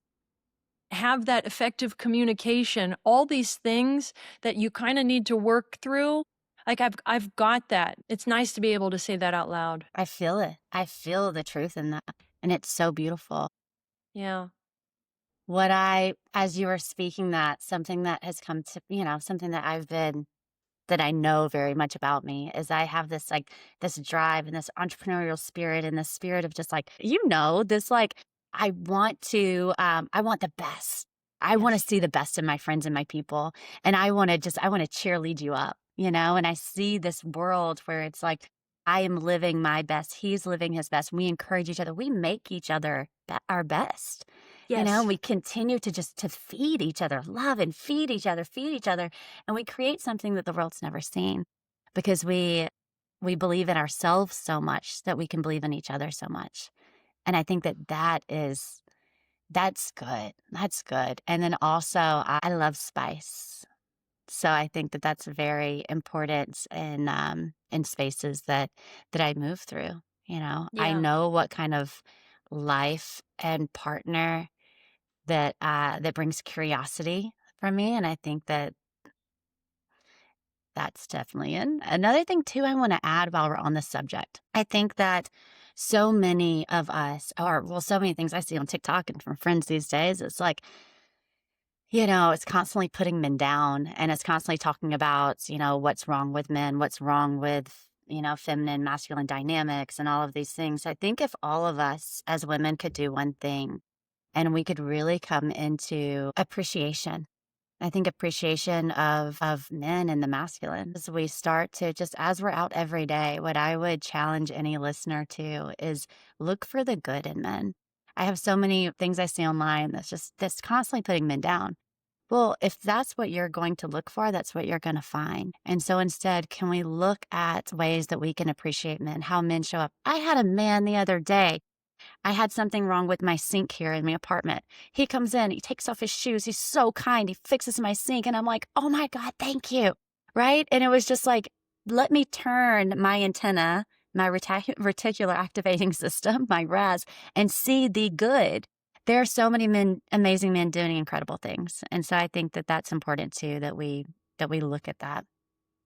have that effective communication, all these things that you kind of need to work through. Like I've got that. It's nice to be able to say that out loud. I feel it. I feel the truth in that. And it's so beautiful. Yeah. As you were speaking that, something that has come to, something that I know very much about me is I have this like this drive and this entrepreneurial spirit and this spirit of just like, this like I want the best. I want to Yes. see the best in my friends and my people. And I want to cheerlead you up, and I see this world where it's like I am living my best. He's living his best. We encourage each other. We make each other our best. Yes. We continue to just to feed each other, love and feed each other, and we create something that the world's never seen because we believe in ourselves so much that we can believe in each other so much. And I think that's good. That's good. And then also I love spice. So I think that that's very important in spaces that I move through. I Yeah. know what kind of life and partner that brings curiosity for me, and I think that that's definitely in. Another thing too I wanna add while we're on this subject, I think that so many of us so many things I see on TikTok and from friends these days, it's like, it's constantly putting men down, and it's constantly talking about, what's wrong with men, what's wrong with, feminine, masculine dynamics and all of these things. I think if all of us as women could do one thing and we could really come into appreciation. I think appreciation of men and the masculine. As we start to just as we're out every day, what I would challenge any listener to is look for the good in men. I have so many things I see online that's constantly putting men down. Well, if that's what you're going to look for, that's what you're going to find. And so instead, can we look at ways that we can appreciate men, how men show up? I had a man the other day. I had something wrong with my sink here in my apartment. He comes in, he takes off his shoes. He's so kind. He fixes my sink. And I'm like, oh my God, thank you. Right. And it was just like, let me turn my antenna, my reticular activating system, my RAS, and see the good. There are so many men, amazing men doing incredible things. And so I think that that's important too, that we look at that.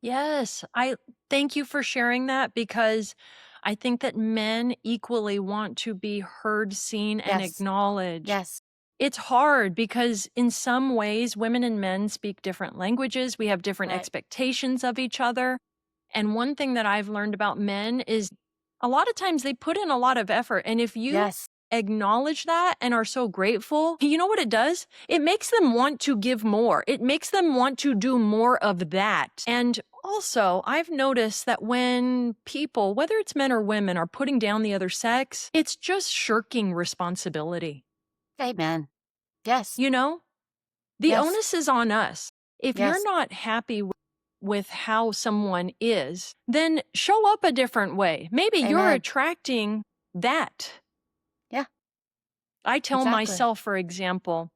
Yes. I thank you for sharing that because I think that men equally want to be heard, seen, and Yes. acknowledged. Yes. It's hard because in some ways, women and men speak different languages. We have different Right. expectations of each other. And one thing that I've learned about men is a lot of times they put in a lot of effort. And if you Yes. acknowledge that and are so grateful, you know what it does? It makes them want to give more. It makes them want to do more of that. And also, I've noticed that when people, whether it's men or women, are putting down the other sex, it's just shirking responsibility. Amen. Yes. You know? The Yes. onus is on us. If you're Yes. not happy with how someone is, then show up a different way. Maybe you're Amen. attracting that. Yeah. I tell Exactly. myself, for example,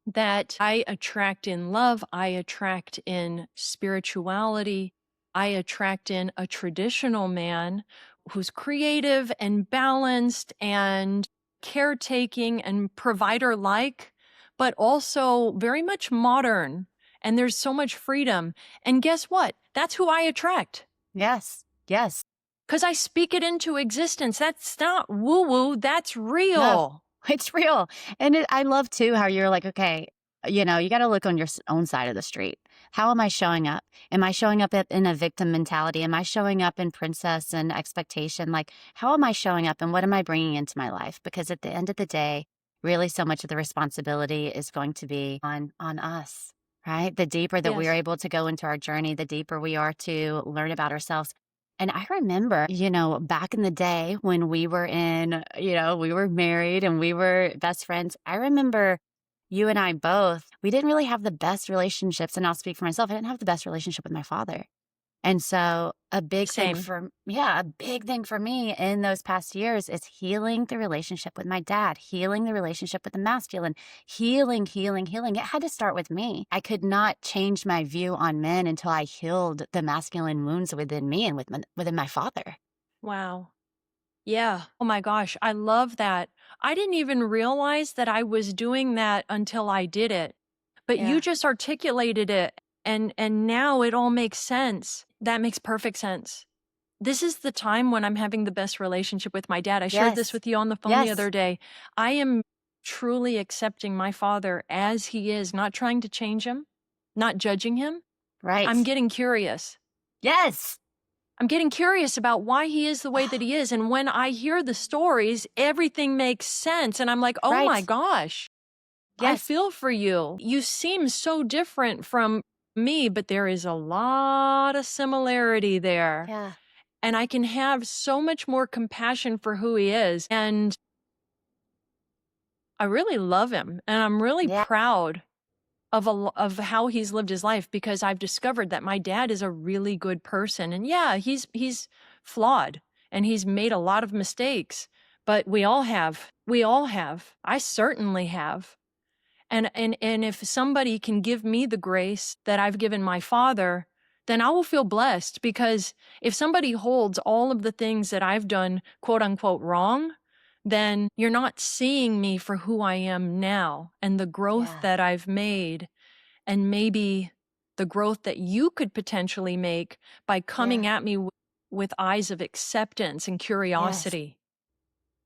that I attract in love, I attract in spirituality, I attract in a traditional man who's creative and balanced and caretaking and provider like, but also very much modern. And there's so much freedom. And guess what? That's who I attract Yes. Yes. because I speak it into existence. That's not woo woo, that's No, real. it's real. And I love too how you're like, okay, you got to look on your own side of the street. How am I showing up? Am I showing up in a victim mentality? Am I showing up in princess and expectation? Like, how am I showing up and what am I bringing into my life? Because at the end of the day, really so much of the responsibility is going to be on us. right? The deeper that we are Yes. able to go into our journey, the deeper we are to learn about ourselves. And I remember, back in the day when we were we were married and we were best friends. I remember you and I both, we didn't really have the best relationships. And I'll speak for myself. I didn't have the best relationship with my father. And so Same. a big thing for me in those past years is healing the relationship with my dad, healing the relationship with the masculine, healing, healing, healing. It had to start with me. I could not change my view on men until I healed the masculine wounds within me and within my father. Wow. Yeah. Oh my gosh, I love that. I didn't even realize that I was doing that until I did it. But you Yeah. just articulated it and now it all makes sense. That makes perfect sense. This is the time when I'm having the best relationship with my dad. I shared this Yes. with you on the phone the Yes. other day. I am truly accepting my father as he is, not trying to change him, not judging him. I'm Right. getting curious. Yes. I'm getting curious about why he is the way that he is. And when I hear the stories, everything makes sense. And I'm like, oh my Right. gosh, I Yes. feel for you. You seem so different from me, but there is a lot of similarity there. Yeah. And I can have so much more compassion for who he is. And I really love him. And I'm really Yeah. proud of how he's lived his life because I've discovered that my dad is a really good person. And yeah, he's flawed and he's made a lot of mistakes, but we all have. We all have. I certainly have. And if somebody can give me the grace that I've given my father, then I will feel blessed because if somebody holds all of the things that I've done, quote unquote, wrong, then you're not seeing me for who I am now and the growth Yeah. that I've made and maybe the growth that you could potentially make by Yeah. coming at me with eyes of acceptance and Yes. curiosity.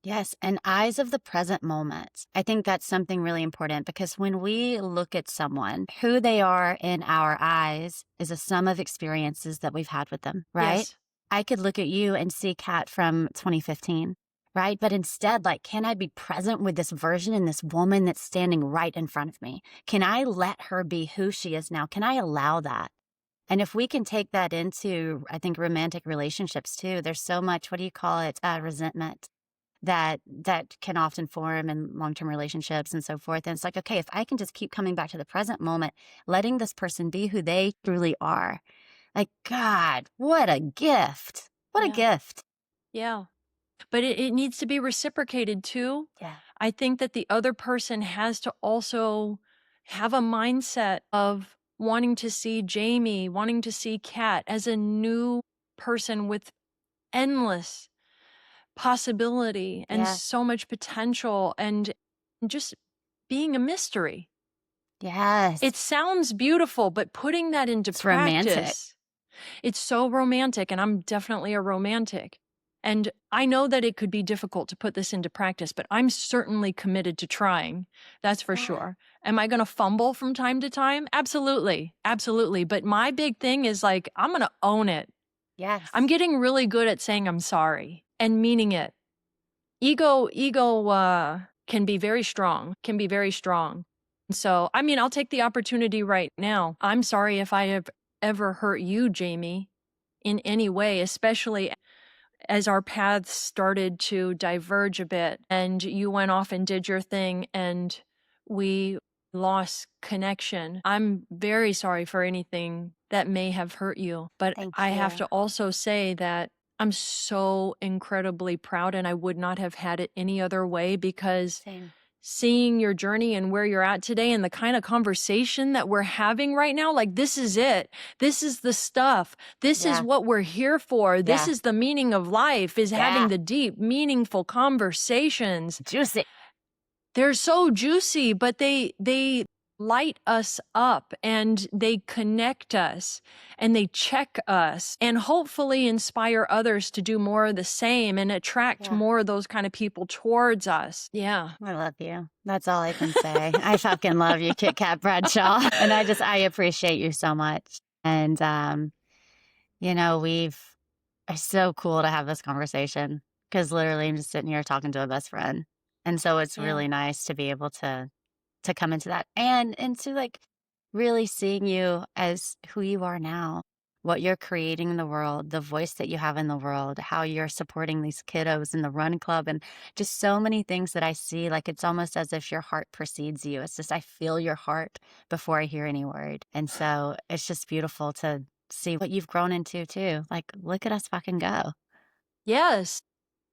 Yes, and eyes of the present moment. I think that's something really important because when we look at someone, who they are in our eyes is a sum of experiences that we've had with them, right? Yes. I could look at you and see Kat from 2015, right? But instead, like, can I be present with this version and this woman that's standing right in front of me? Can I let her be who she is now? Can I allow that? And if we can take that into, I think, romantic relationships too, there's so much, what do you call it? Resentment that can often form in long-term relationships and so forth. And it's like, okay, if I can just keep coming back to the present moment, letting this person be who they truly are, like, God, what a gift. What a Yeah. gift. Yeah. But it needs to be reciprocated too. Yeah. I think that the other person has to also have a mindset of wanting to see Jamie, wanting to see Kat as a new person with endless possibility and Yeah. so much potential and just being a mystery. Yes. It sounds beautiful, but putting that into It's romantic. practice, it's so romantic, and I'm definitely a romantic. And I know that it could be difficult to put this into practice, but I'm certainly committed to trying. That's for Yeah. sure. Am I going to fumble from time to time? Absolutely. Absolutely. But my big thing is like, I'm going to own it. I'm Yes. getting really good at saying I'm sorry and meaning it. Ego can be very strong, can be very strong. So, I mean, I'll take the opportunity right now. I'm sorry if I have ever hurt you, Jamie, in any way, especially as our paths started to diverge a bit and you went off and did your thing and we lost connection. I'm very sorry for anything that may have hurt you. But Thank I have you. to also say that I'm so incredibly proud and I would not have had it any other way because Same. seeing your journey and where you're at today and the kind of conversation that we're having right now, like this is it. This is the stuff. This is Yeah. what we're here for. This Yeah. is the meaning of life, is having Yeah. the deep, meaningful conversations. Juicy. They're so juicy, but they light us up and they connect us and they check us and hopefully inspire others to do more of the same and attract Yeah. more of those kind of people towards us. Yeah. I love you. That's all I can say. I fucking love you, Kit Kat Bradshaw. And I appreciate you so much. And, we've, it's so cool to have this conversation because literally I'm just sitting here talking to a best friend. And so it's Yeah. really nice to be able to come into that and to like really seeing you as who you are now, what you're creating in the world, the voice that you have in the world, how you're supporting these kiddos in the run club, and just so many things that I see. Like it's almost as if your heart precedes you. It's just, I feel your heart before I hear any word. And so it's just beautiful to see what you've grown into too. Like, look at us fucking go. Yes,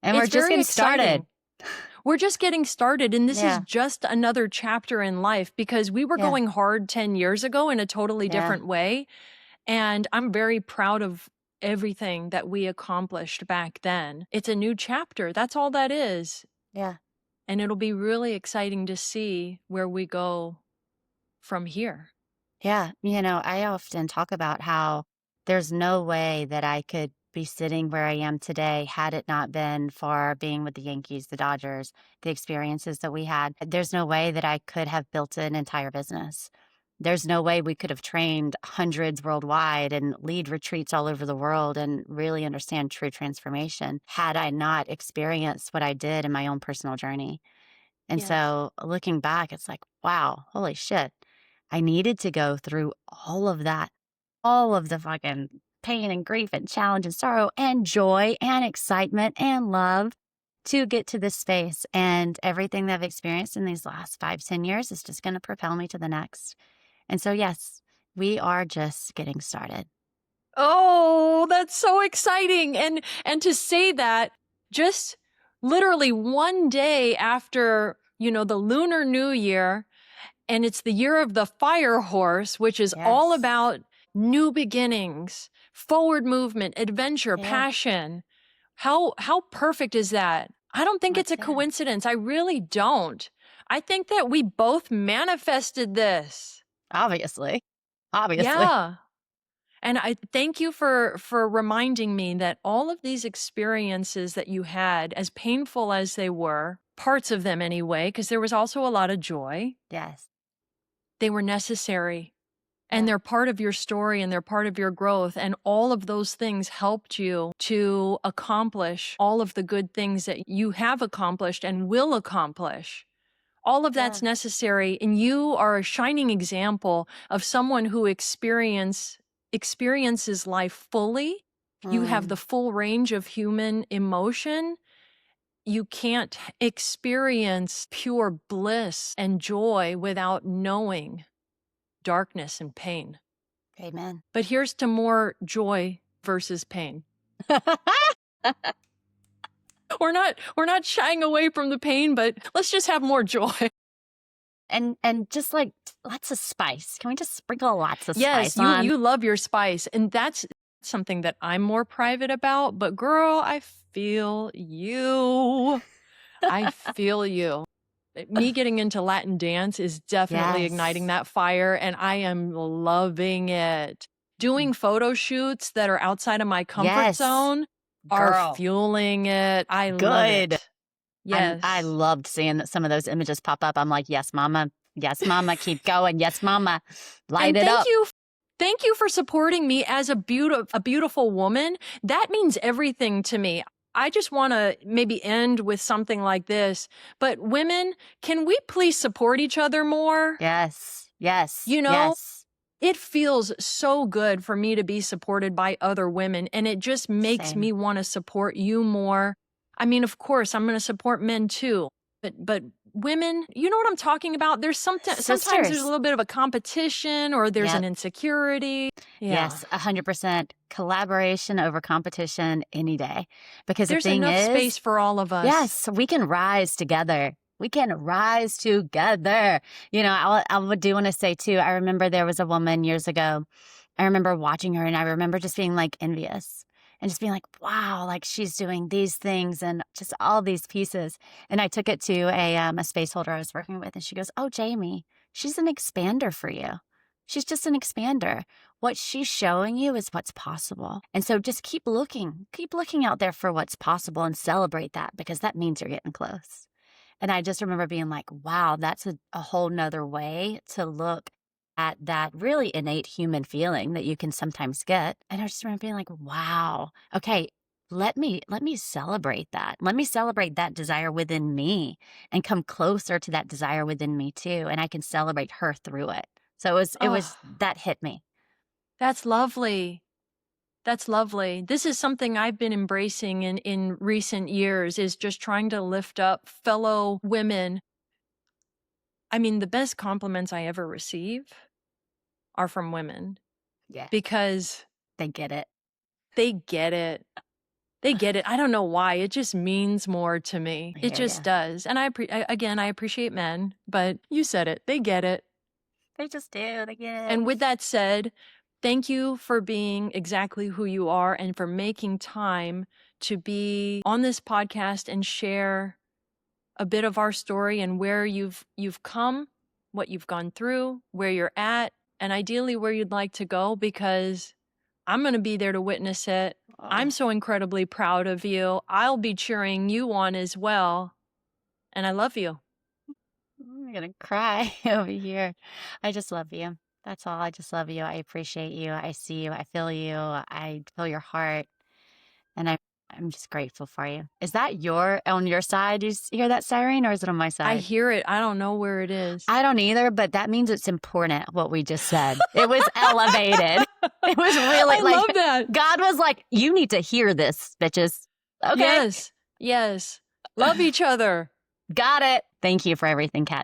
And we're it's just very getting started. exciting. We're just getting started, and this is Yeah. just another chapter in life because we were Yeah. going hard 10 years ago in a totally Yeah. different way, and I'm very proud of everything that we accomplished back then. It's a new chapter, that's all that is, Yeah. and it'll be really exciting to see where we go from here. Yeah. I often talk about how there's no way that I could be sitting where I am today had it not been for being with the Yankees, the Dodgers, the experiences that we had. There's no way that I could have built an entire business. There's no way we could have trained hundreds worldwide and lead retreats all over the world and really understand true transformation had I not experienced what I did in my own personal journey. And Yes. so looking back, it's like, wow, holy shit. I needed to go through all of that, all of the fucking pain and grief and challenge and sorrow and joy and excitement and love to get to this space. And everything that I've experienced in these last 5, 10 years is just going to propel me to the next. And so, yes, we are just getting started. Oh, that's so exciting. And to say that just literally one day after, the Lunar New Year, and it's the year of the fire horse, which is all Yes. about new beginnings, forward movement, adventure, Yeah. passion. How perfect is that? I don't think it's That's a it. coincidence. I really don't. I think that we both manifested this. Obviously. Obviously. Yeah. And I thank you for reminding me that all of these experiences that you had, as painful as they were, parts of them anyway, because there was also a lot of joy, Yes. they were necessary. And Yeah. they're part of your story and they're part of your growth. And all of those things helped you to accomplish all of the good things that you have accomplished and will accomplish. All of Yeah. that's necessary. And you are a shining example of someone who experiences life fully. You have the Mm. full range of human emotion. You can't experience pure bliss and joy without knowing darkness and pain. Amen. But here's to more joy versus pain. We're not shying away from the pain, but let's just have more joy. And just like lots of spice. Can we just sprinkle lots of Yes, spice you on? you love your spice, and that's something that I'm more private about, but girl, I feel you. I feel you. Me getting into Latin dance is definitely igniting Yes. that fire, and I am loving it. Doing photo shoots that are outside of my comfort Yes. zone are Girl. fueling it. I love Good. it. I Yes. loved seeing that some of those images pop up. I'm like, yes, mama. Yes, mama. Keep going. Yes, mama. Light And it up. thank you for supporting me as a beautiful woman. That means everything to me. I just want to maybe end with something like this. But women, can we please support each other more? Yes. Yes. You know, Yes. it feels so good for me to be supported by other women, and it just makes me Same. want to support you more. I mean, of course, I'm going to support men too, but women, you know what I'm talking about? Sometimes there's a Sisters. little bit of a competition or there's an Yep. insecurity. Yeah. Yes. 100% collaboration over competition any day. Because the There's thing enough space is, for all of us. yes, we can rise together. We can rise together. I do want to say too, I remember there was a woman years ago. I remember watching her and I remember just being like envious and just being like, wow, like she's doing these things and just all these pieces. And I took it to a space holder I was working with and she goes, oh, Jamie, she's an expander for you. She's just an expander. What she's showing you is what's possible. And so just keep looking out there for what's possible and celebrate that because that means you're getting close. And I just remember being like, wow, that's a whole nother way to look at that really innate human feeling that you can sometimes get. And I just remember being like, wow, okay, let me celebrate that. Let me celebrate that desire within me and come closer to that desire within me too. And I can celebrate her through it. So it Oh, was that hit me. that's lovely. That's lovely. This is something I've been embracing in recent years, is just trying to lift up fellow women. I mean, the best compliments I ever receive are from women Yeah. because They get it. they get it. They get it. I don't know why. It just means more to me. I It hear just you. does. And again, I appreciate men, but you said it. They get it. They just do. They get And it. with that said, thank you for being exactly who you are and for making time to be on this podcast and share a bit of our story and where you've come, what you've gone through, where you're at, and ideally where you'd like to go, because I'm going to be there to witness it. I'm Oh, so incredibly proud of you. I'll be cheering you on as well. And I love you. I'm gonna cry over here. I just love you. That's all. I just love you. I appreciate you. I see you. I feel you. I feel your heart, and I'm just grateful for you. Is that on your side? You hear that siren, or is it on my I side? hear it. I don't know where it is. I don't either, but that means it's important what we just said. It was elevated. It was really I like love that. God was like, "You need to hear this, bitches." Okay, Yes. Yes. Love each other. got it. Thank you for everything, Kat.